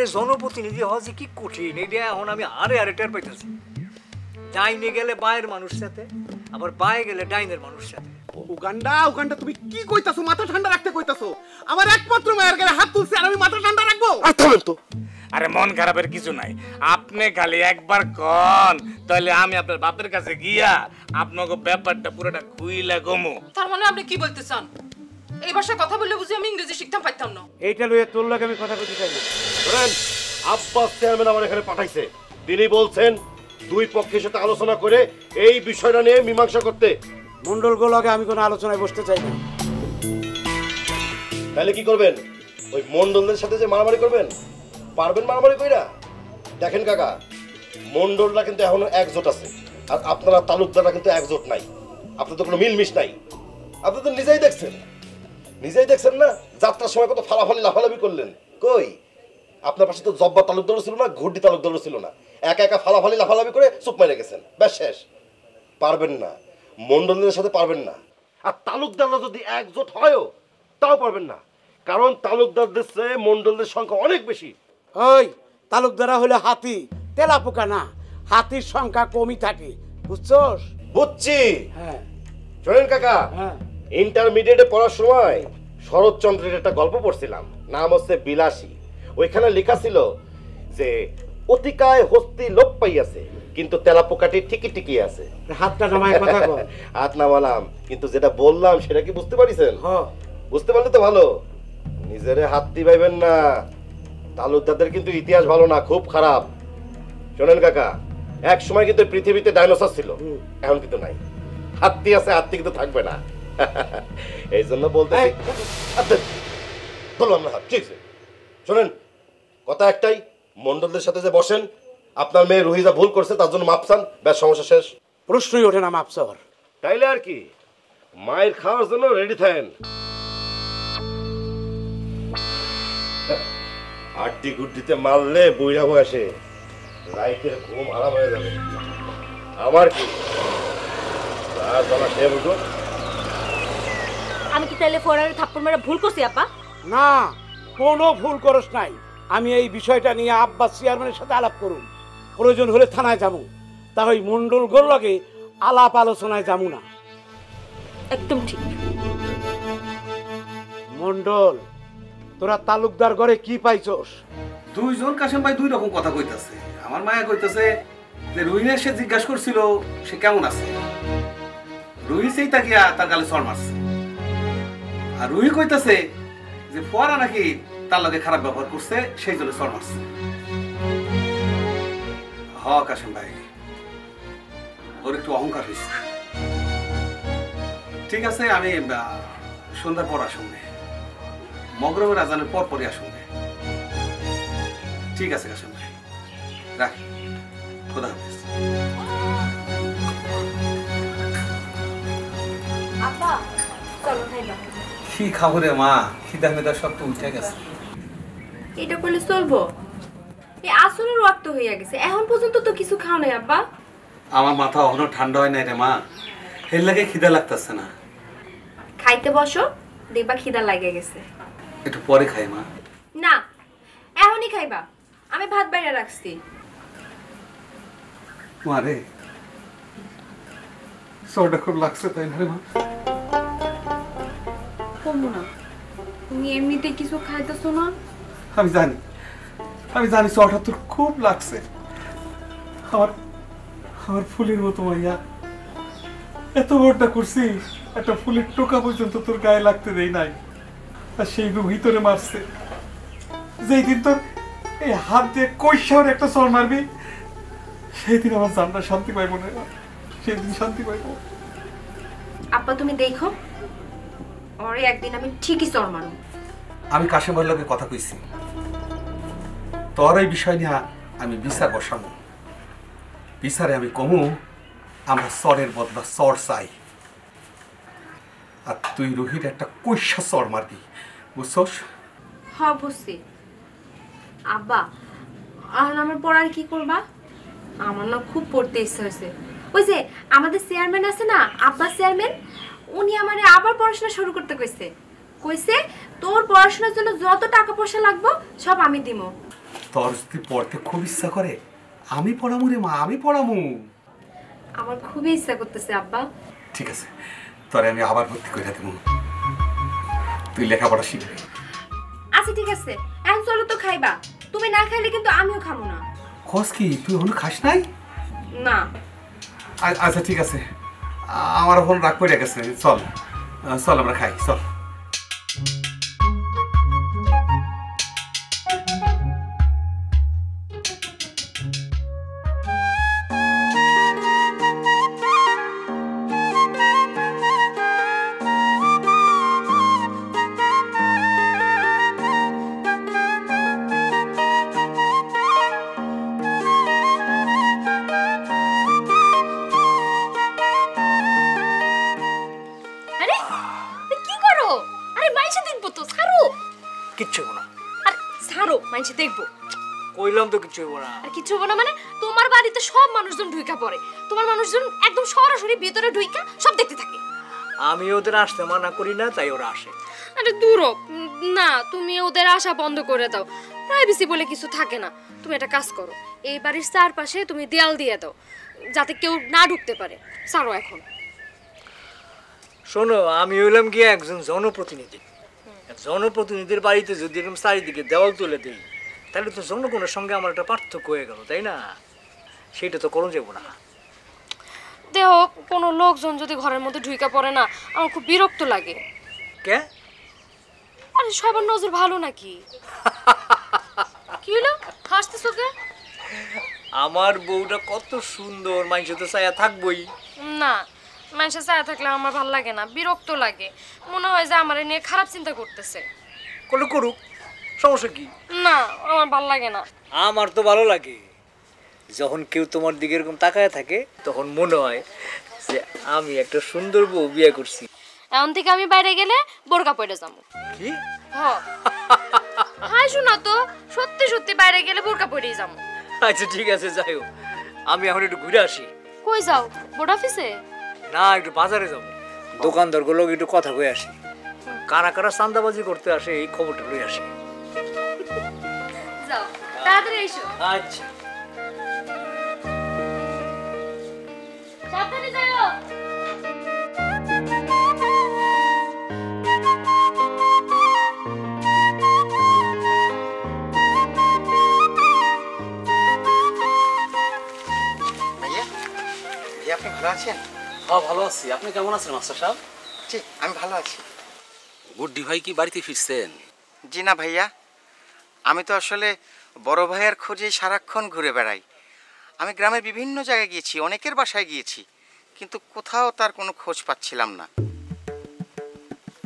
এলাকারে জনপ্রতিনিধি হওয়া যে কি কঠিন এটা এখন আমি আরে আরে টের পাইতেছি। ডাইনে গেলে বায়ের মানুষ সাথে, আবার বায়ে গেলে ডাইনের মানুষ সাথে। উগান্ডা তুমি কি কইতাছো? মাথা ঠান্ডা রাখতে কইতাছো? আমার একমাত্র মায়ের গায়ে হাত তুলছে আর আমি মাথা ঠান্ডা রাখবো? তো আরে মন খারাপের কিছু নাই, আপনি খালি একবার কন, তাহলে আমি আপনার বাপের কাছে গিয়া আপনাকে ব্যাপারটা পুরোটা খুইলা গমু। তার মানে আপনি কি বলতে চান? এই ভাষায় কথা বললে বুঝি আমি ইংরেজি শিখতাম পারতাম না? এইটা লইয়া তোর লাগে আমি কথা কইতে চাই না। ধরেন আব্বাস চেয়ারম্যান আমার এখানে পাঠাইছে, তিনি বলছেন দুই পক্ষের সাথে আলোচনা করে এই বিষয়টা নিয়ে মীমাংসা করতে। মন্ডলগুলো লগে আমি কোনো আলোচনায় বসতে চাই না। তাহলে কি করবেন? ওই মন্ডলদের সাথে যে মারামারি করবেন? পারবেন মারামারি কইরা? দেখেন কাকা, মন্ডলরা কিন্তু এখনো একজোট আছে, আর আপনারা তালুকদাররা কিন্তু একজোট নাই। আপনাদের তো কোনো মিলমিশ নাই। আপনি তো নিজেই দেখছেন না যাত্রার সময় কত ফালাফালি লাফালাফি করলেন। কই আপনার পাশে তো জব্বা তালুকদারও ছিল না, ঘুরডি তালুকদারও ছিল না, একা একা ফালাফালি লাফালাফি করে চুপ মেরে গেছেন, ব্যাস শেষ। পারবেন না, মন্ডলদের সাথে পারবেন না। আর তালুকদাররা যদি একজোট হয়ও তাও পারবেন না, কারণ তালুকদারদের চেয়ে মন্ডলদের সংখ্যা অনেক বেশি। ওই তালুকদারা হলো হাতি, তেলা পোকা না। হাতির সংখ্যা কমই থাকে, বুঝছস? বুঝছি। হ্যাঁ শোনেন কাকা, হ্যাঁ, ইন্টারমিডিয়েটে পড়ার সময় শরৎচন্দ্রের একটা গল্প পড়ছিলাম, নাম হচ্ছে বিলাসী। ওইখানে লেখা ছিল যে অতিকায় হস্তি লোপ পাইয়াছে, কিন্তু তেলাপোকাটি ঠিকই ঠিকই আছে। হাতটা নামায় কথা কও। হাত নামালাম, কিন্তু যেটা বললাম সেটা কি বুঝতে পারিছেন? হ্যাঁ, বুঝতে পারলে তো ভালো। নিজেরে হাত দিবাইবেন না, তালুকদারদের কিন্তু ইতিহাস ভালো না, খুব খারাপ। শোনেন কাকা, এক সময় কিন্তু পৃথিবীতে ডাইনোসর ছিল, এখন কিন্তু নাই। হাতি আছে, হাতি কিন্তু থাকবে না। এই জন্য বলতে বললাম না হাত। ঠিক আছে, শোনেন কথা একটাই, মন্ডলদের সাথে যে বসেন, আপনার মেয়ে রুহিজা ভুল করছে তার জন্য মাপ চান, ব্যাস সমস্যা শেষ। প্রশ্নই ওঠে না মাপসর। তাইলে আর কি, মায়ের খাওয়ার জন্য রেডি থাকেন। আড্ডি গুড্ডিতে মারলে বইরা বয়সে রাইতের ঘুম আরাম হয়ে যাবে। আমার কি আমি কি তাহলে ফোরারে থাপ্পড় মেরে ভুল করছি আপা? না, কোনো ভুল করস নাই। আমি এই বিষয়টা নিয়ে আব্বাস চেয়ারম্যানের সাথে আলাপ করুন, প্রয়োজন হলে থানায় যাবো। তা ওই মন্ডল গোর লগে আলাপ আলোচনায় যাবো না। একদম ঠিক। মন্ডল, তোরা তালুকদার ঘরে কি পাইছস? দুইজন কাশেম ভাই দুই রকম কথা কইতাছে। আমার মায়া কইতাছে যে রুহিনের সে জিজ্ঞাসা করছিল সে কেমন আছে, রুহি সেই তাকিয়া তার গালে চড় মারছে। আর রুহি কইতাছে যে ফোয়ারা নাকি তার লগে খারাপ ব্যবহার করছে, সেই জন্য চড় মারছে। হ কাশেম ভাই, ওর একটু অহংকার হয়েছে। ঠিক আছে, আমি সন্ধ্যার পর আসুন, মগরবের আজানের পর পরই আসুন। ঠিক আছে কাশেম ভাই, রাখি, খোদা হাফেজ। আপা চলো খাইবা। কি খাবো রে মা, খিদা মেদা সব তো উঠে গেছে। এটা করলে চলবো? এই আসরের রক্ত হইয়া গেছে, এখন পর্যন্ত তো কিছু খাও নাই আব্বা। আমার মাথা এখনো ঠান্ডা হয় নাই রে মা, এর লাগে খিদা লাগতেছে না। খাইতে বসো, দেখবা খিদা লাগে গেছে। একটু পরে খাই মা। না, এখনই খাইবা, আমি ভাত বাইরে রাখছি। মা রে, সরটা খুব লাগছে তাই না রে মা? কমু না, তুমি এমনিতে কিছু খাইতেছো না? আমি জানি সরটা তোর খুব লাগছে। আমার ফুলের মতো মাইয়া, এত বড়টা করছিস, একটা ফুলের টোকা পর্যন্ত তোর গায়ে লাগতে দেই নাই, আর সেই ভিতরে মারছে। যেই দিন তোর এই হাত দিয়ে কৈশোর একটা চর মারবি, সেই দিন আমার জানটা শান্তি পাইব না, সেই দিন শান্তি পাইব। আপা তুমি দেখো, ওরে একদিন আমি ঠিকই চর মারব। আমি কাশেম ভাইয়ের লগে কথা কইছি, তোর এই বিষয় নিয়ে আমি বিচার বসাবো। বিচারে আমি কমু আমরা চরের বদলা চর চাই, আর তুই রুহির একটা কৈশা চর মারবি, বুঝছস? হ্যাঁ বুঝছি। আব্বা, আর আমার পড়ার কি করবা? আমার না খুব পড়তে ইচ্ছা হয়েছে। ওই যে আমাদের চেয়ারম্যান আছে না, আব্বাস চেয়ারম্যান, উনি আমারে আবার পড়াশোনা শুরু করতে কইছে। তোর পড়াশোনার জন্য যত টাকা পয়সা লাগবে সব আমি দিব। তোর যদি পড়তে খুব ইচ্ছা করে আমি পড়ামু রে মা, আমি পড়ামু। আমার খুবই ইচ্ছা করতেছে আব্বা। ঠিক আছে, তোরে আমি আবার ভর্তি করে দেবো, তুই লেখাপড়া শিখবি। আচ্ছা ঠিক আছে, এখন চলো তো খাইবা। তুমি না খাইলে কিন্তু আমিও খাবো না। খোঁজ কি তুই এখনো খাস নাই? না। আচ্ছা ঠিক আছে, আমার এখন রাগ পড়ে গেছে, চল চল আমরা খাই, চল। আরে কি করো? আরে মাইছে দেখবো তো, ছাড়ো। কিচ্ছু হবো না। আর ছাড়ো, মাইছে দেখবো। কইলাম তো কিচ্ছু হবো না। আর কিছু হবো না মানে? তোমার বাড়িতে সব মানুষজন ঢুইকা পড়ে, তোমার মানুষজন একদম সরাসরি ভিতরে ঢুইকা সব দেখতে থাকে। আমি ওদের আসতে মানা করি না, তাই ওরা আসে। আরে দূর না, তুমি ওদের আশা বন্ধ করে দাও। প্রাইভেসি বলে কিছু থাকে না। তুমি একটা কাজ করো, এই বাড়ির চারপাশে তুমি দেয়াল দিয়ে দাও, যাতে কেউ না ঢুকতে পারে। ছাড়ো এখন। শোনো, আমি হইলাম গিয়ে একজন জনপ্রতিনিধি। জনপ্রতিনিধির বাড়িতে যদি এরকম চারিদিকে দেওয়াল তুলে দিই, তাহলে তো জনগণের সঙ্গে আমার একটা পার্থক্য হয়ে গেল, তাই না? সেটা তো করুন যাবো না। দেহ কোনো লোকজন যদি ঘরের মধ্যে ঢুইকা পড়ে না, আমার খুব বিরক্ত লাগে। কে? আরে সবার নজর ভালো নাকি? কি হলো, হাসতেছো কে? আমার বউটা কত সুন্দর, মানুষ তো ছায়া থাকবই। না, মানুষের ছায়া থাকলে আমার ভালো লাগে না, বিরক্ত লাগে। মনে হয় যে আমার নিয়ে খারাপ চিন্তা করতেছে। করলে করুক, সমস্যা কি? না, আমার ভালো লাগে না। আমার তো ভালো লাগে। যখন কেউ তোমার দিকে এরকম তাকায় থাকে, তখন মনে হয় যে আমি একটা সুন্দর বউ বিয়ে করছি। এখন থেকে আমি বাইরে গেলে বোরকা পরে যাবো। কি? হাই শোনা তো, সত্যি সত্যি বাইরে গেলে বোরকা পরেই যাবো। আচ্ছা ঠিক আছে, যাই হোক, আমি এখন একটু ঘুরে আসি। কই যাও? বোর্ড অফিসে? না, একটু বাজারে যাবো, দোকানদারগুলো একটু কথা কয়ে আসি। কারা কারা চাঁদাবাজি করতে আসে এই খবরটা লই আসি। যাও, তাড়াতাড়ি এসো। আচ্ছা। সাবধানে যাও। ভাইয়া, ভাইয়া আপনি ভালো আছেন? হ্যাঁ ভালো আছি। আপনি কেমন আছেন মাস্টার সাহেব? জি, আমি ভালো আছি। গুড্ডি ভাই কি বাড়িতে ফিরছেন? জি না ভাইয়া, আমি তো আসলে বড় ভাইয়ের খোঁজে সারাক্ষণ ঘুরে বেড়াই। আমি গ্রামের বিভিন্ন জায়গায় গিয়েছি, অনেকের বাসায় গিয়েছি, কিন্তু কোথাও তার কোনো খোঁজ পাচ্ছিলাম না।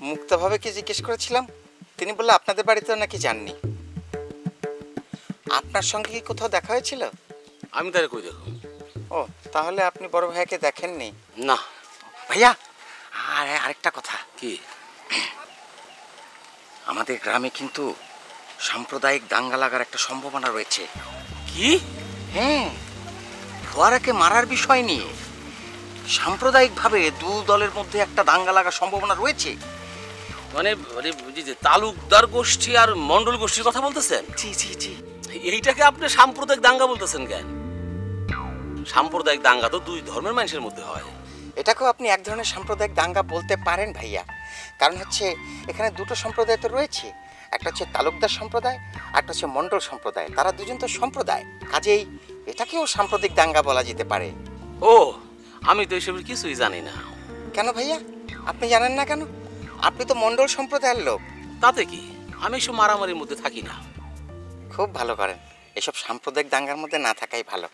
মুক্তভাবেকে জিজ্ঞেস করেছিলাম, তিনি বললে আপনাদের বাড়িতেও নাকি যাননি। আপনার সঙ্গে কি কোথাও দেখা হয়েছিল? আমি তারে কই দেখো। ও, তাহলে আপনি বড় ভাইকে দেখেননি? না ভাইয়া, আর আরেকটা কথা। কি? আমাদের গ্রামে কিন্তু সাম্প্রদায়িক দাঙ্গা লাগার একটা সম্ভাবনা রয়েছে। কি? হ্যাঁ, ফোয়ারাকে মারার বিষয় নিয়ে সাম্প্রদায়িকভাবে দু দলের মধ্যে একটা দাঙ্গা লাগার সম্ভাবনা রয়েছে। মানে যে তালুকদার গোষ্ঠী আর মন্ডল গোষ্ঠীর কথা বলতেছেন? জি জি জি। এইটাকে আপনি সাম্প্রদায়িক দাঙ্গা বলতেছেন কেন? সাম্প্রদায়িক দাঙ্গা তো দুই ধর্মের মানুষের মধ্যে হয়। এটাকেও আপনি এক ধরনের সাম্প্রদায়িক দাঙ্গা বলতে পারেন ভাইয়া। কারণ হচ্ছে এখানে দুটো সম্প্রদায় তো রয়েছে, একটা হচ্ছে তালুকদার সম্প্রদায়, একটা হচ্ছে মন্ডল সম্প্রদায়। তারা দুজন তো সম্প্রদায়, কাজেই এটাকেও সাম্প্রদায়িক দাঙ্গা বলা যেতে পারে। ও, আমি তো এসবের কিছুই জানি না। কেন ভাইয়া, আপনি জানেন না কেন? আপনি তো মন্ডল সম্প্রদায়ের লোক। তাতে কি, আমি এসব মারামারির মধ্যে থাকি না। খুব ভালো করেন, এসব সাম্প্রদায়িক দাঙ্গার মধ্যে না থাকাই ভালো।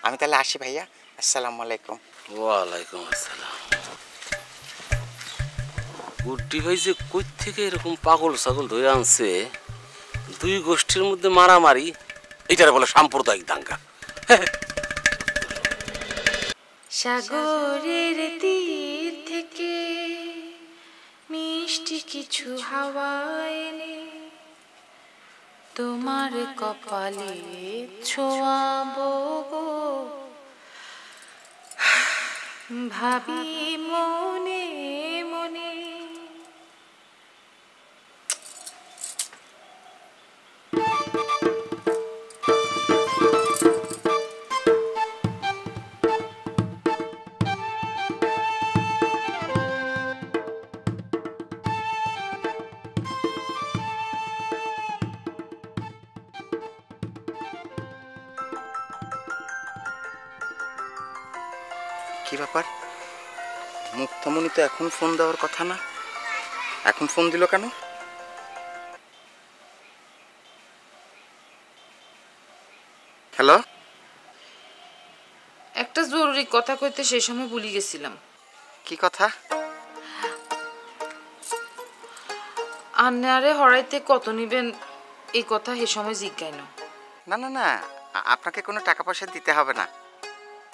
আমি তাহলে আসি ভাইয়া, আসসালামু আলাইকুম। ওয়ালাইকুম আসসালাম। গুড্ডি ভাই যে কই থেকে এরকম পাগল ছাগল ধরে আনছে, দুই গোষ্ঠীর মধ্যে মারামারি, এটারে বলে সাম্প্রদায়িক দাঙ্গা। সাগরের তীর থেকে মিষ্টি কিছু হাওয়া এনে তোমার কপালে ছোঁয়াবো গো, ভাবি মনে মনে। কি ব্যাপার, মুক্তামণি তো এখন ফোন দেওয়ার কথা না, এখন ফোন দিল কেন? হ্যালো, একটা জরুরি কথা কইতে সেই সময় ভুলে গেছিলাম। কি কথা? আন্নারে হরাইতে কত নিবেন এই কথা সে সময় জিজ্ঞাই না। না না না, আপনাকে কোনো টাকা পয়সা দিতে হবে না।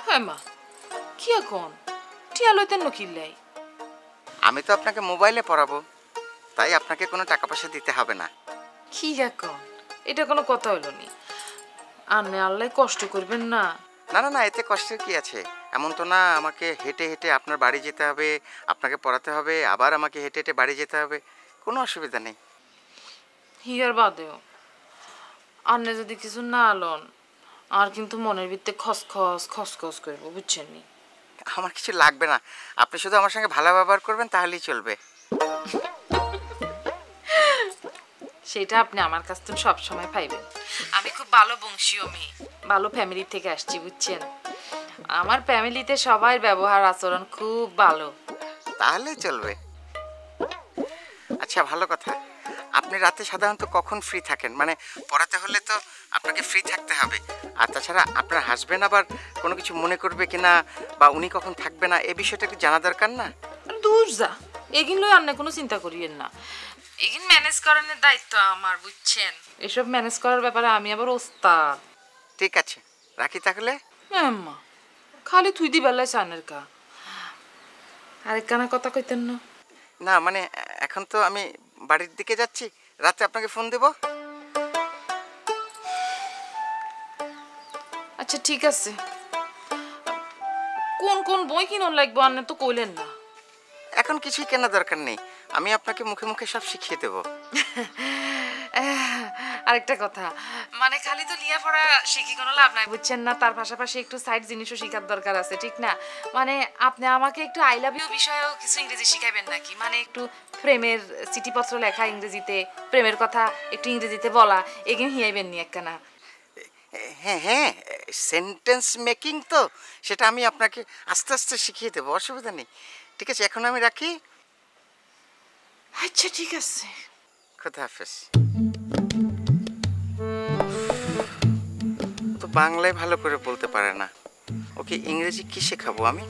হ্যাঁ মা, কি এখন টিয়া লইতেন নকিল্লাই? আমি তো আপনাকে মোবাইলে পড়াবো, তাই আপনাকে কোনো টাকা পয়সা দিতে হবে না। কি এখন এটা কোনো কথা হইল নি? আন্নে আল্লাহ কষ্ট করবেন না। না না না, এতে কষ্টের কি আছে? এমন তো না আমাকে হেঁটে হেঁটে আপনার বাড়ি যেতে হবে, আপনাকে পড়াতে হবে, আবার আমাকে হেঁটে হেঁটে বাড়ি যেতে হবে, কোনো অসুবিধা নেই। হিয়ার বাদেও আন্নে যদি কিছু না আলন আর কিন্তু মনের ভিতরে খসখস খসখস করবো, বুঝছেন নি? আমার কিছু লাগবে না, আপনি শুধু আমার সঙ্গে ভালো ব্যবহার করবেন তাহলেই চলবে। সেটা আপনি আমার কাছ থেকে সবসময় পাইবেন। আমি খুব ভালো বংশীয় মেয়ে, ভালো ফ্যামিলি থেকে আসছি, বুঝছেন? আমার ফ্যামিলিতে সবাই ব্যবহার আচরণ খুব ভালো। তাহলেই চলবে। আচ্ছা, ভালো কথা, আপনি রাতে সাধারণত কখন ফ্রি থাকেন? মানে পড়াতে হলে তো আপনাকে ফ্রি থাকতে হবে। আর তাছাড়া আপনার হাজবেন্ড আবার কোনো কিছু মনে করবে কিনা বা উনি কখন থাকবে না, এই বিষয়টা একটু জানা দরকার না? দূর যা, এগিন লই আপনি কোনো চিন্তা করিয়েন না। এগিন ম্যানেজ করানোর দায়িত্ব আমার, বুঝছেন? এসব ম্যানেজ করার ব্যাপারে আমি আবার ওস্তাদ। ঠিক আছে, রাখি তাহলে। মা খালি থুই দি বেলায় চানের কা আরেক কানা কথা কইতেন না? না মানে এখন তো আমি বাড়ির দিকে যাচ্ছি, রাতে আপনাকে ফোন দেব। আচ্ছা ঠিক আছে, কোন কোন বই কিনুন লাগবে আপনি তো কইলেন না। এখন কিছুই কেনা দরকার নেই, আমি আপনাকে মুখে মুখে সব শিখিয়ে দেব। আরেকটা কথা, মানে খালি তো লিয়াপড়া শিখি কোনো লাভ নাই, বুঝছেন না? তার পাশাপাশি একটু সাইড জিনিসও শেখার দরকার আছে, ঠিক না? মানে আপনি আমাকে একটু আই লাভ ইউ বিষয়েও কিছু ইংরেজি শিখাবেন নাকি? মানে একটু প্রেমের চিঠিপত্র লেখা ইংরেজিতে, প্রেমের কথা একটু ইংরেজিতে বলা, এগিয়ে হিয়াইবেন নি একখানা? হ্যাঁ হ্যাঁ, সেন্টেন্স মেকিং তো, সেটা আমি আপনাকে আস্তে আস্তে শিখিয়ে দেবো, অসুবিধা নেই। ঠিক আছে, এখন আমি রাখি। আচ্ছা ঠিক আছে, খোদা হাফেজ। তো বাংলায় ভালো করে বলতে পারে না, ওকে ইংরেজি কি শেখাবো আমি?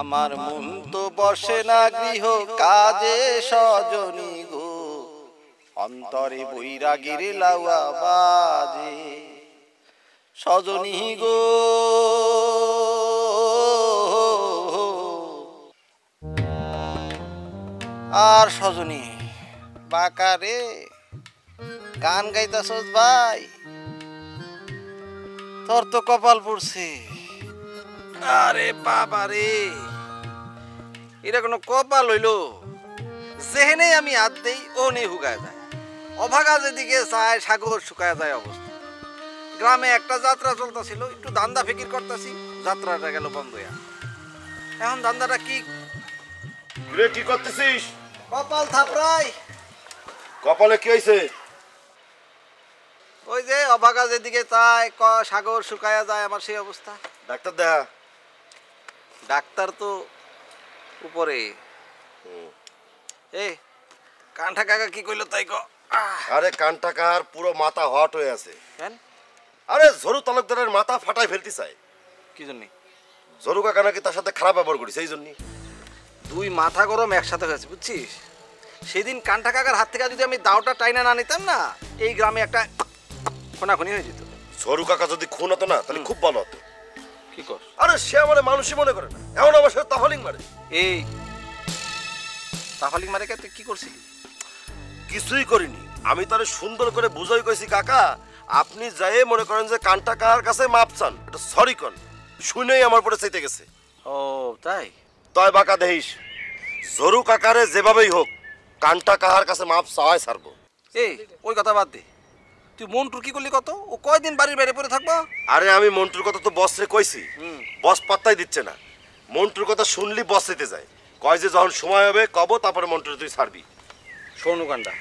আমার মন তো বসে না গৃহ কাজে সজনী গো, অন্তরে বৈরাগীর লাউয়া বাজে সজনী গো। আর সজনী বাঁকা রে, গান গাইতাছস ভাই? তোর তো কপাল পড়ছে। আরে বাবা রে, এটা কোনো কপাল হইল? যেহেনে আমি হাত দেই ও নেই হুকায় যায়, অভাগা যেদিকে চায় সাগর শুকায় যায় অবস্থা। গ্রামে একটা যাত্রা চলতেছিল, একটু ধান্দা ফিকির করতেছি, যাত্রাটা গেল বন্ধ হইয়া। এখন ধান্দাটা কি রে, কি করতেছিস? কপাল থাপড়াই। কপালে কি হয়েছে? ওই যে অভাগা যেদিকে চায় সাগর শুকায়া যায়, আমার সেই অবস্থা। ডাক্তার দেখা। ডাক্তার তো উপরে। এ কান্ঠা কাকা কি কইলো তাই ক? আরে কান্টা কার পুরো মাথা হট হয়ে আছে। কেন? আরে ঝরু তালুকদারের মাথা ফাটাই ফেলতে চায়। কি জন্য? ঝরু কাকা নাকি তার সাথে খারাপ ব্যবহার করিস, এই জন্যই। দুই মাথা গরম একসাথে হয়েছে, বুঝছিস? সেদিন কান্ঠা কাকার হাত থেকে যদি আমি দাওটা টাইনা না নিতাম না, এই গ্রামে একটা খোনাখুনি হয়ে যেত। ঝরু কাকা যদি খুন হতো না তাহলে খুব ভালো হতো। কি কর? আরে সে আমার মানুষই মনে করে না, এমন আমার সাথে তাফালিং মারে। এই তাফালিং মারে কে? তুই কি করছিলি? কিছুই করিনি, আমি তারে সুন্দর করে বুঝাই কইছি, কাকা আপনি যাই মনে করেন যে কান্টা কাকার কাছে মাপ চান, এটা সরি কন। শুনেই আমার পরে চাইতে গেছে। ও তাই? তয় বাঁকা দেহিস, ঝরু কাকারে যেভাবেই হোক কান্টা কাহার কাছে মাপ চাওয়াই ছাড়বো। এই ওই কথা বাদ দে, তুই মন্টুর কি করলি কত? ও কয়দিন বাড়ির বাইরে পড়ে থাকবো? আরে আমি মন্টুর কথা তো বসরে কইছি, বস পাত্তাই দিচ্ছে না। মন্টুর কথা শুনলি বস দিতে যায়, কয় যে যখন সময় হবে কব, তারপরে মন্টুর তুই ছাড়বি। সোনুকান্ডা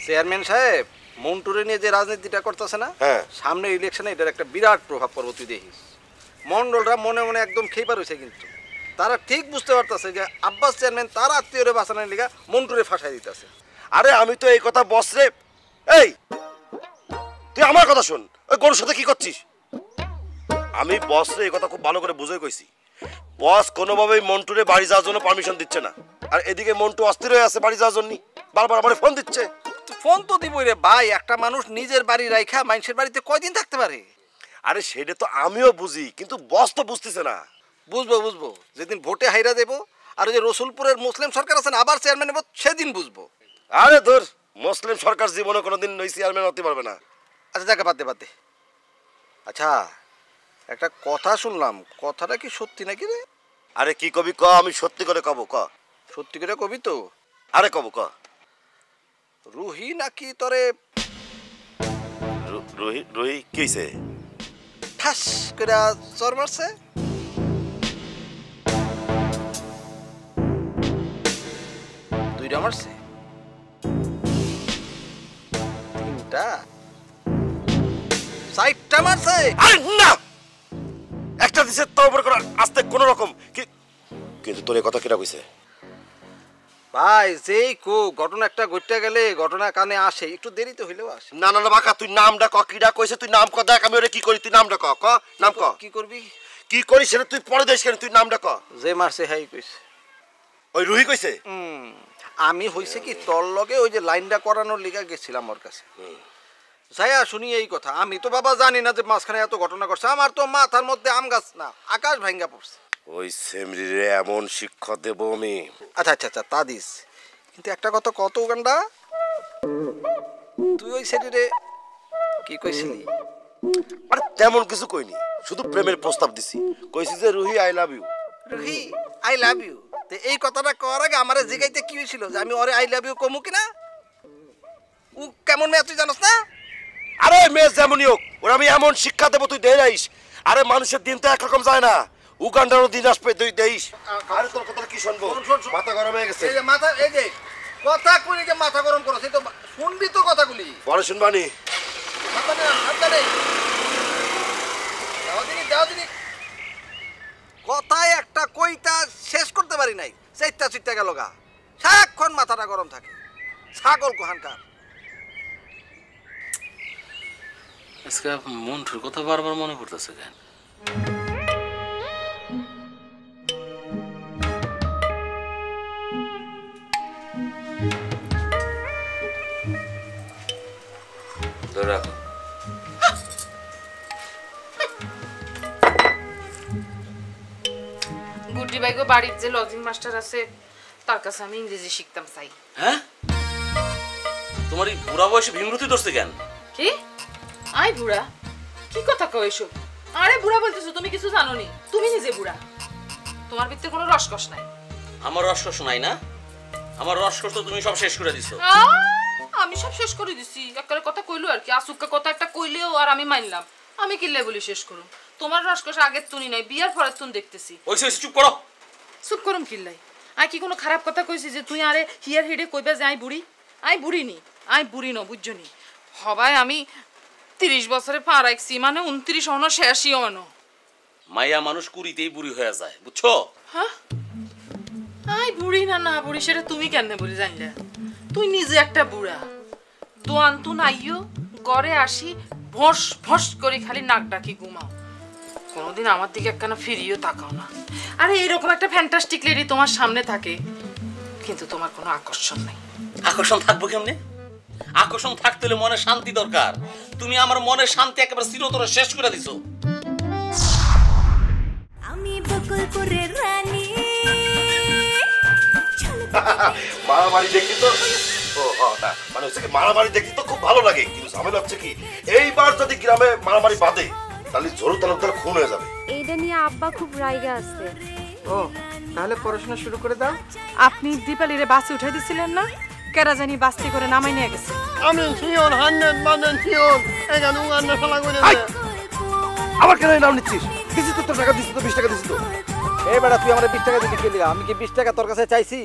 চেয়ারম্যান সাহেব মন্টুরে নিয়ে যে রাজনীতিটা করতেছে না, হ্যাঁ, সামনে ইলেকশনে এটার একটা বিরাট প্রভাব পড়বে, তুই দেখিস। মন্ডলরা মনে মনে একদম খেপা রয়েছে, কিন্তু তারা ঠিক বুঝতে পারতেছে যে আব্বাস চেয়ারম্যান তার আত্মীয়রে বাঁচানোর লিগা মন্টুরে ফাঁসাই দিতেছে। আরে আমি তো এই কথা বস রে, এই তুই আমার কথা শোন, ওই গরুর সাথে কি করছিস? আমি বস রে এই কথা খুব ভালো করে বুঝে কইছি, বস কোনোভাবেই মন্টুরে বাড়ি যাওয়ার জন্য পারমিশন দিচ্ছে না। আর এদিকে মন্টু অস্থির হয়ে আছে বাড়ি যাওয়ার জন্য, বারবার আমার ফোন দিচ্ছে। ফোন তো দিবই রে ভাই, একটা মানুষ নিজের বাড়ি রাইখা মানুষের বাড়িতে কয়দিন থাকতে পারে? আরে সেটা তো আমিও বুঝি, কিন্তু বস তো বুঝতেছে না। বুঝবো যেদিন ভোটে হাইরা দেবো, আর ওই যে রসুলপুরের মুসলিম সরকার আছে না, আবার চেয়ারম্যান নেবো, সেদিন বুঝবো। আরে ধর, মুসলিম সরকার জীবনে কোনোদিন ওই চেয়ারম্যান হতে পারবে না। আচ্ছা দেখা বাদ দে। আচ্ছা একটা কথা শুনলাম, কথাটা কি সত্যি নাকি রে? আরে কি কবি ক, আমি সত্যি করে কব। ক সত্যি করে কবি তো? আরে কব ক। রুহি নাকি তরে রুহি কি হইছে? ঠাস করে চর মারছে। দুইটা মারছে? তিনটা? চারটা মারছে? আরে না, একটা দিছে তোর উপর করে আস্তে কোন রকম। কিন্তু তোর এই কথা কিরা কইছে? ভাই যেই কো ঘটনা একটা ঘটতে গেলে ঘটনা কানে আসে, একটু দেরি তো হইলেও আসে। না না না বাকা, তুই নামটা ক, কিডা কইছে তুই নাম ক, দেখ আমি ওরে কি করি। তুই নামটা ক, ক নাম ক। কি করবি? কি করিস সেটা তুই পরে দেশ কেন, তুই নামটা ক। যে মারছে হাই কইছে। ওই রুহি কইছে? আমি হইছে কি তোর লগে ওই যে লাইনটা করানোর লিগা গেছিলাম ওর কাছে। যাইয়া শুনি এই কথা, আমি তো বাবা জানি না যে মাঝখানে এত ঘটনা করছে। আমার তো মাথার মধ্যে আম গাছ না, আকাশ ভাঙ্গা পড়ছে। ওই সেমরিরে এমন শিক্ষা দেব আমি। আচ্ছা তা দিস, কিন্তু একটা কথা কত গান্ডা, তুই ওই সেটিরে কি কইছিলি? আরে তেমন কিছু কইনি, শুধু প্রেমের প্রস্তাব দিছি। কইছি যে Ruhi I love you. Ruhi I love you? তো এই কথাটা করার আগে আমারে জিগাইতে কি হয়েছিল যে আমি ওরে আই লাভ ইউ কমু কিনা? ও কেমন মেয়ে তুই জানোস না? আরে মেয়ে যেমনই হোক, ওরা আমি এমন শিক্ষা দেবো তুই দেইস। আরে মানুষের দিন তো একরকম যায় না, উগান্ডারও দিন আসবে তুই দেইস। আরে তোর কথা কি শুনবো, মাথা গরম হয়ে গেছে। এই যে মাথা, এই যে কথা কইলি যে মাথা গরম করছ, এই তো শুনবি তো কথাগুলি। পরে শুনবানি। দাও দিনি কথায় একটা কইতা শেষ করতে পারি নাই, চাইতা চিত্তা গেল গা। সারাক্ষণ মাথাটা গরম থাকে, ছাগল কোহানকার। আজকে মন্টুর কথা বারবার মনে পড়তেছে কেন? ধরে রাখো। গুড্ডি ভাইগো বাড়ির যে লজিং মাস্টার আছে তার কাছে আমি ইংরেজি শিখতাম চাই। হ্যাঁ, তোমার এই বুড়া বয়সে ভীমরতি ধরছে কেন? কি আই বুড়া? কি কথা কও এসব? আরে বুড়া বলতেছো, তুমি কিছু জানো নি? তুমি নিজে বুড়া, তোমার ভিতরে কোনো রসকস নাই। আমার রসকস নাই না? আমার রসকস তো তুমি সব শেষ করে দিছো। আমি সব শেষ করে দিছি, একবারে কথা কইলো আর কি, আসুক্কা কথা একটা কইলেও আর আমি মানলাম। আমি কিল্লে বলি শেষ করুম? তোমার রসকস আগের তুনি নাই, বিয়ার পরের তুন দেখতেছি। ওইসে চুপ করো। চুপ করুম কিল্লাই? আই কি কোনো খারাপ কথা কইছি যে তুই আরে হিয়ার হেডে কইবা যে আই বুড়ি? আই বুড়ি নি, আই বুড়ি ন, বুঝছো নি? হবাই আমি 30 বছরে পা রাখছি, মানে 29 অন শেষই অন। মাইয়া মানুষ কুড়িতেই বুড়ি হয়ে যায়, বুঝছো? হ্যাঁ, আই বুড়ি না বুড়ি সেটা তুমি কেন বলি জানলে? তুই নিজে একটা বুড়া, দোয়ান তু নাইও, ঘরে আসি ভস ভস করে খালি নাক ডাকি ঘুমাও, কোনোদিন আমার দিকে একখানা ফিরিও তাকাও না। আরে এইরকম একটা ফ্যান্টাস্টিক লেডি তোমার সামনে থাকে, কিন্তু তোমার কোনো আকর্ষণ নাই। আকর্ষণ থাকবো কেমনে? আকর্ষণ থাকতে হলে মনে শান্তি দরকার। তুমি আমার মনের শান্তি একেবারে চিরতরে শেষ করে দিছো। আমি বকুলপুরের রানী। মারামারি দেখি তো, মানে হচ্ছে কি মারামারি দেখি তো খুব ভালো লাগে, কিন্তু ঝামেলা হচ্ছে কি এইবার যদি গ্রামে মারামারি বাঁধে তাহলে ঝড়ু তালুকদার খুন হয়ে যাবে। এইটা নিয়ে আব্বা খুব রাইগা আছে। ও তাহলে পড়াশোনা শুরু করে দাও। আপনি দীপালিরে বাসে উঠাই দিছিলেন না? কেরা জানি বাস্তি করে নামাই নিয়ে গেছে। আমি শিওর 100% শিওর এখানে উগান্ডা শালা করে দে। আবার কেন নাম নিচ্ছিস? দিছিস তো, তোর টাকা দিছিস তো, 20 টাকা দিছিস তো। এই বেটা তুই আমারে 20 টাকা দিতে গেলি, আমি কি 20 টাকা তোর কাছে চাইছি?